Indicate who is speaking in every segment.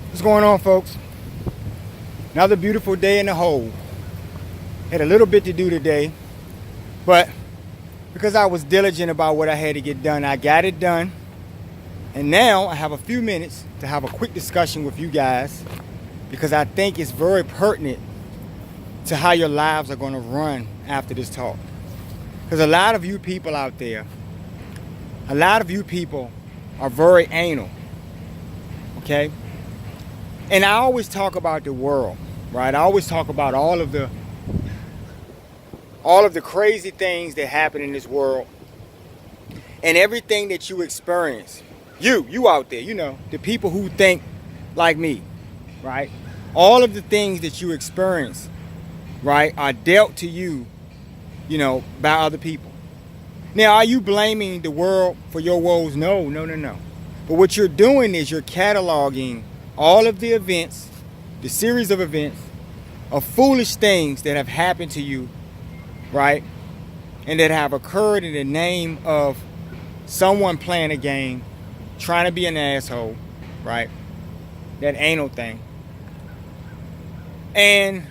Speaker 1: What's going on, folks? Another beautiful day in the hole. Had a little bit to do today, but because I was diligent about what I had to get done, I got it done. And now I have a few minutes to have a quick discussion with you guys because I think it's very pertinent to how your lives are going to run after this talk. Because a lot of you people out there, a lot of you people are very anal, okay? And I always talk about the world, right? I always talk about all of the crazy things that happen in this world and everything that you experience. You out there, the people who think like me, right? All of the things that you experience, right, are dealt to you, by other people. Now, are you blaming the world for your woes? No. But what you're doing is you're cataloging all of the events, the series of events, of foolish things that have happened to you, right? And that have occurred in the name of someone playing a game, trying to be an asshole, right? That anal thing. And,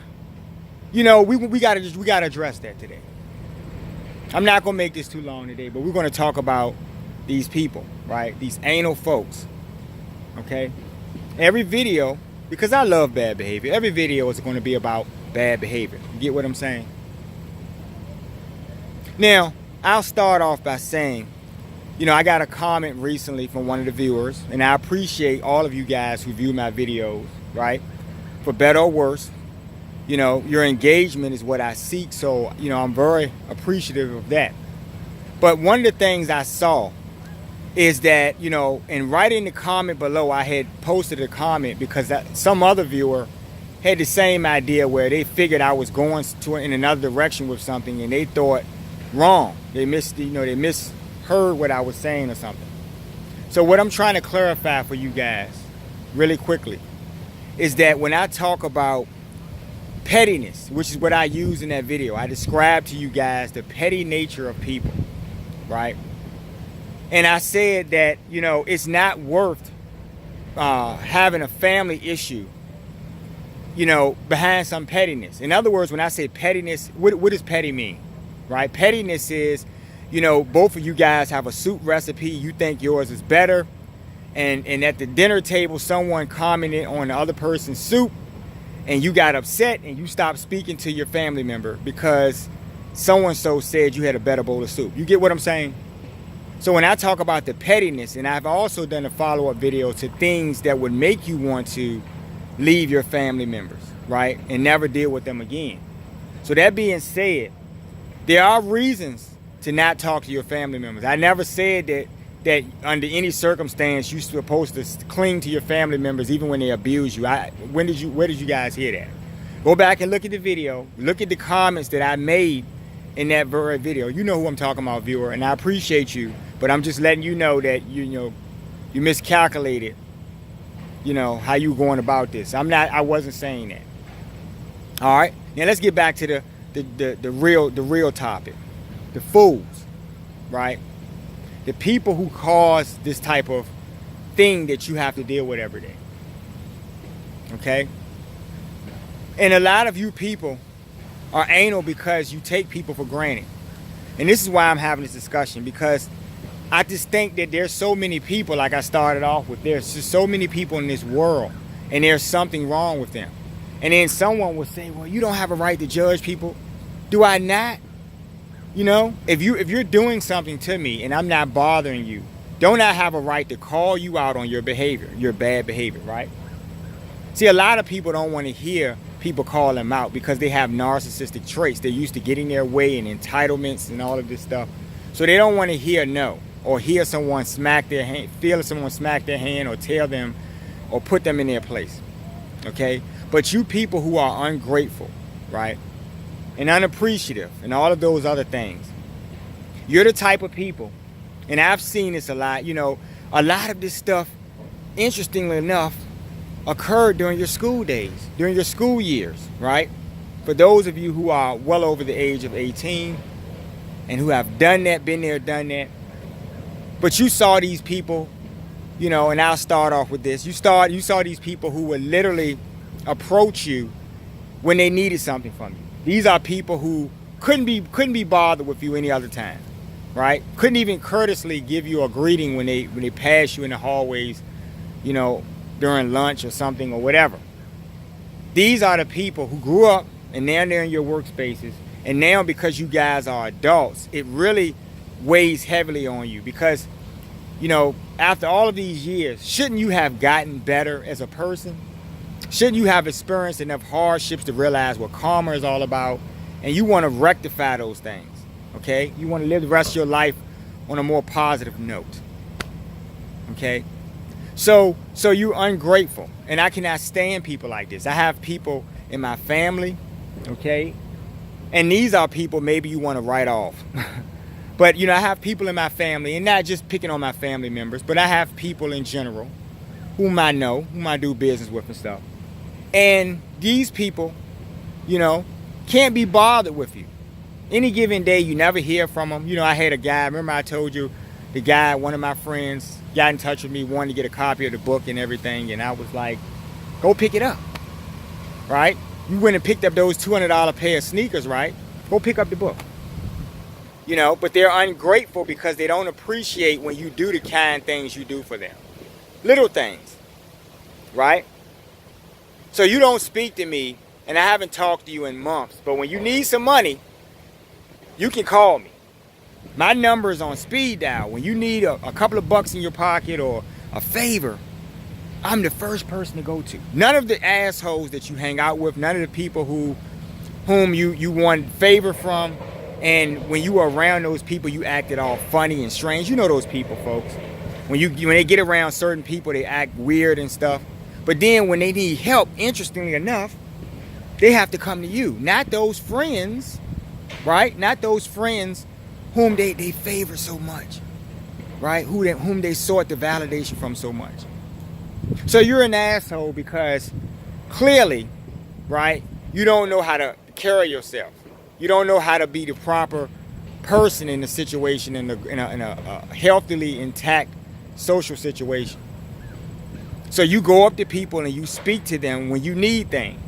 Speaker 1: we gotta address that today. I'm not gonna make this too long today, but we're gonna talk about these people, right? These anal folks, okay? Every video, because I love bad behavior, every video is going to be about bad behavior. You get what I'm saying? Now, I'll start off by saying, I got a comment recently from one of the viewers, and I appreciate all of you guys who view my videos, right? For better or worse, your engagement is what I seek, so, I'm very appreciative of that. But one of the things I saw is that, and right in the comment below, I had posted a comment because some other viewer had the same idea where they figured I was going in another direction with something and they thought wrong. They misheard what I was saying or something. So what I'm trying to clarify for you guys really quickly is that when I talk about pettiness, which is what I use in that video, I describe to you guys the petty nature of people, right? And I said that, it's not worth having a family issue, behind some pettiness. In other words, when I say pettiness, what does petty mean, right? Pettiness is, both of you guys have a soup recipe. You think yours is better. And at the dinner table, someone commented on the other person's soup and you got upset and you stopped speaking to your family member because so-and-so said you had a better bowl of soup. You get what I'm saying? So when I talk about the pettiness, and I've also done a follow-up video to things that would make you want to leave your family members, right? And never deal with them again. So that being said, there are reasons to not talk to your family members. I never said that under any circumstance you're supposed to cling to your family members even when they abuse you. Where did you guys hear that? Go back and look at the video. Look at the comments that I made in that very video. You know who I'm talking about, viewer, and I appreciate you. But I'm just letting you know that you miscalculated, how you going about this. I wasn't saying that. All right. Now let's get back to the real topic. The fools, right? The people who cause this type of thing that you have to deal with every day. Okay? And a lot of you people are anal because you take people for granted. And this is why I'm having this discussion, because I just think that there's so many people, like I started off with, there's just so many people in this world and there's something wrong with them. And then someone will say, well, you don't have a right to judge people. Do I not? If you're doing something to me and I'm not bothering you, don't I have a right to call you out on your behavior, your bad behavior, right? See, a lot of people don't want to hear people call them out because they have narcissistic traits. They're used to getting their way and entitlements and all of this stuff. So they don't want to hear no, or hear someone smack their hand, feel someone smack their hand, or tell them, or put them in their place. Okay? But you people who are ungrateful, right? And unappreciative and all of those other things, you're the type of people, and I've seen this a lot, a lot of this stuff, interestingly enough, occurred during your school days, during your school years, right? For those of you who are well over the age of 18 and who have done that, been there, done that, but you saw these people and I'll start off with this. You saw these people who would literally approach you when they needed something from you. These are people who couldn't be bothered with you any other time, right? Couldn't even courteously give you a greeting when they pass you in the hallways, during lunch or something or whatever. These are the people who grew up and now they're in your workspaces, and now because you guys are adults, it really weighs heavily on you because, after all of these years, shouldn't you have gotten better as a person? Shouldn't you have experienced enough hardships to realize what karma is all about? And you want to rectify those things, okay? You want to live the rest of your life on a more positive note, okay? So you're ungrateful, and I cannot stand people like this. I have people in my family, okay? And these are people maybe you want to write off. But, I have people in my family, and not just picking on my family members, but I have people in general whom I know, whom I do business with and stuff. And these people, can't be bothered with you. Any given day, you never hear from them. I had a guy, remember I told you, the guy, one of my friends, got in touch with me, wanted to get a copy of the book and everything, and I was like, go pick it up, right? You went and picked up those $200 pair of sneakers, right? Go pick up the book. But they're ungrateful because they don't appreciate when you do the kind things you do for them. Little things, right? So you don't speak to me, and I haven't talked to you in months, but when you need some money, you can call me. My number is on speed dial. When you need a couple of bucks in your pocket or a favor, I'm the first person to go to. None of the assholes that you hang out with, none of the people whom you want favor from, and when you are around those people, you acted all funny and strange. You know those people, folks. When they get around certain people, they act weird and stuff. But then when they need help, interestingly enough, they have to come to you. Not those friends, right? Not those friends whom they favor so much, right? Whom they sought the validation from so much. So you're an asshole because clearly, right, you don't know how to carry yourself. You don't know how to be the proper person in the situation, in a healthily intact social situation. So you go up to people and you speak to them when you need things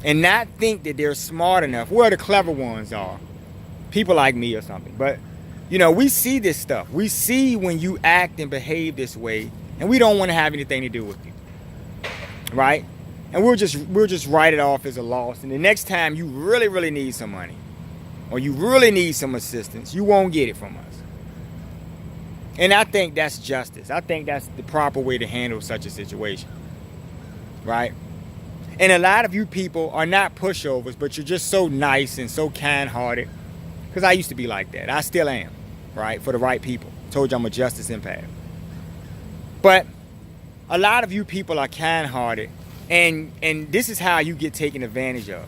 Speaker 1: and not think that they're smart enough. Where the clever ones are. People like me or something. But, we see this stuff. We see when you act and behave this way, and we don't want to have anything to do with you. Right? And we'll just write it off as a loss. And the next time you really, really need some money or you really need some assistance, you won't get it from us. And I think that's justice. I think that's the proper way to handle such a situation. Right? And a lot of you people are not pushovers, but you're just so nice and so kind-hearted. Because I used to be like that. I still am. Right? For the right people. Told you I'm a justice empath. But a lot of you people are kind-hearted. And this is how you get taken advantage of.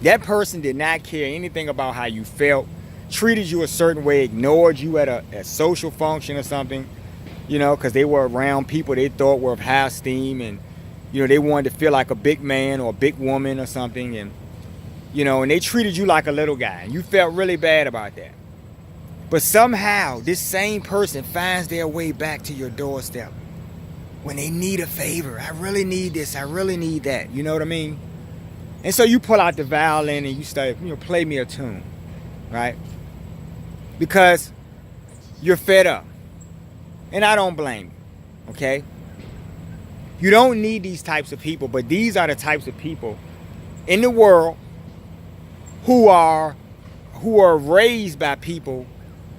Speaker 1: That person did not care anything about how you felt, treated you a certain way, ignored you at a social function or something, because they were around people they thought were of high esteem, and, they wanted to feel like a big man or a big woman or something, and, and they treated you like a little guy, and you felt really bad about that. But somehow, this same person finds their way back to your doorstep when they need a favor. I really need this. I really need that. You know what I mean? And so you pull out the violin and you start, play me a tune, right? Because you're fed up. And I don't blame you, okay? You don't need these types of people, but these are the types of people in the world who are raised by people,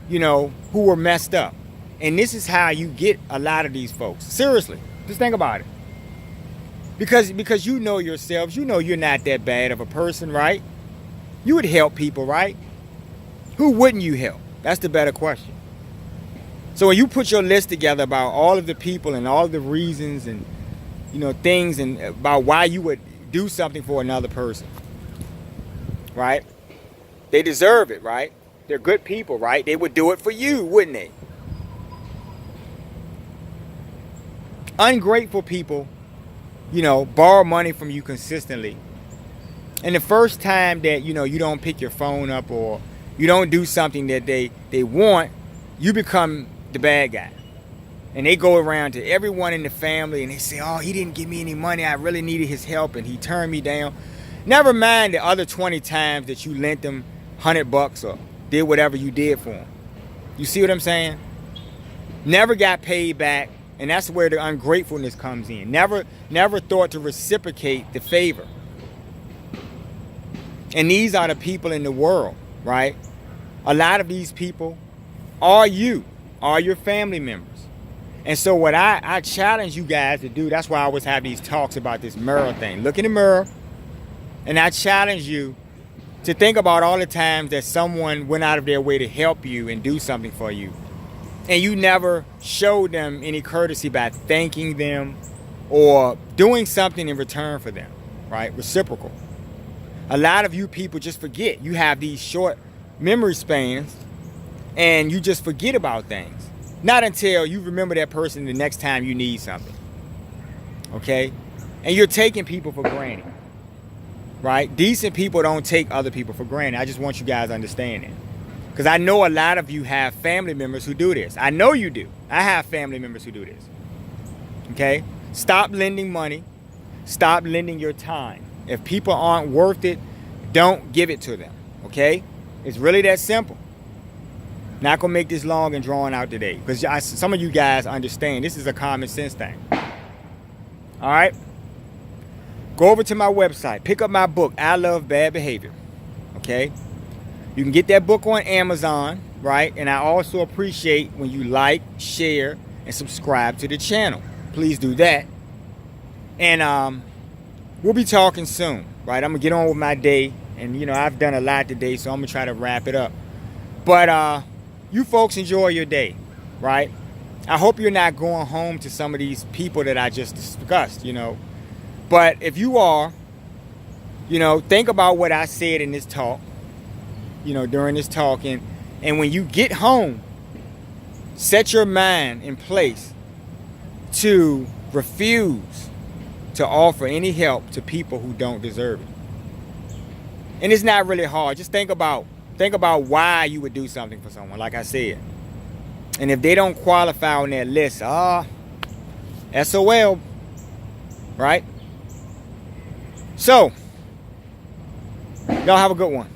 Speaker 1: who were messed up. And this is how you get a lot of these folks. Seriously, just think about it. Because you know yourselves, you're not that bad of a person, right? You would help people, right? Who wouldn't you help? That's the better question. So when you put your list together about all of the people and all of the reasons and, things and about why you would do something for another person, right? They deserve it, right? They're good people, right? They would do it for you, wouldn't they? Ungrateful people, borrow money from you consistently. And the first time that, you don't pick your phone up or you don't do something that they want, you become the bad guy. And they go around to everyone in the family and they say, oh, he didn't give me any money. I really needed his help and he turned me down. Never mind the other 20 times that you lent them $100 or did whatever you did for him. You see what I'm saying? Never got paid back. And that's where the ungratefulness comes in. Never thought to reciprocate the favor. And these are the people in the world, right? A lot of these people are your family members. And so what I challenge you guys to do, that's why I always have these talks about this mirror thing. Look in the mirror, and I challenge you to think about all the times that someone went out of their way to help you and do something for you, and you never showed them any courtesy by thanking them or doing something in return for them, right? Reciprocal. A lot of you people just forget. You have these short memory spans, and you just forget about things. Not until you remember that person the next time you need something. Okay? And you're taking people for granted. Right? Decent people don't take other people for granted. I just want you guys to understand that. Because I know a lot of you have family members who do this. I know you do. I have family members who do this. Okay? Stop lending money. Stop lending your time. If people aren't worth it, don't give it to them. Okay? It's really that simple. Not going to make this long and drawn out today. Because some of you guys understand this is a common sense thing. All right? Go over to my website. Pick up my book, I Love Bad Behavior. Okay? You can get that book on Amazon, right? And I also appreciate when you like, share, and subscribe to the channel. Please do that. And we'll be talking soon, right? I'm going to get on with my day. And, I've done a lot today, so I'm going to try to wrap it up. But you folks enjoy your day, right? I hope you're not going home to some of these people that I just discussed, But if you are, think about what I said in this talk, during this talk. And when you get home, set your mind in place to refuse to offer any help to people who don't deserve it. And it's not really hard. Just think about why you would do something for someone, like I said. And if they don't qualify on that list, SOL, right? So, y'all have a good one.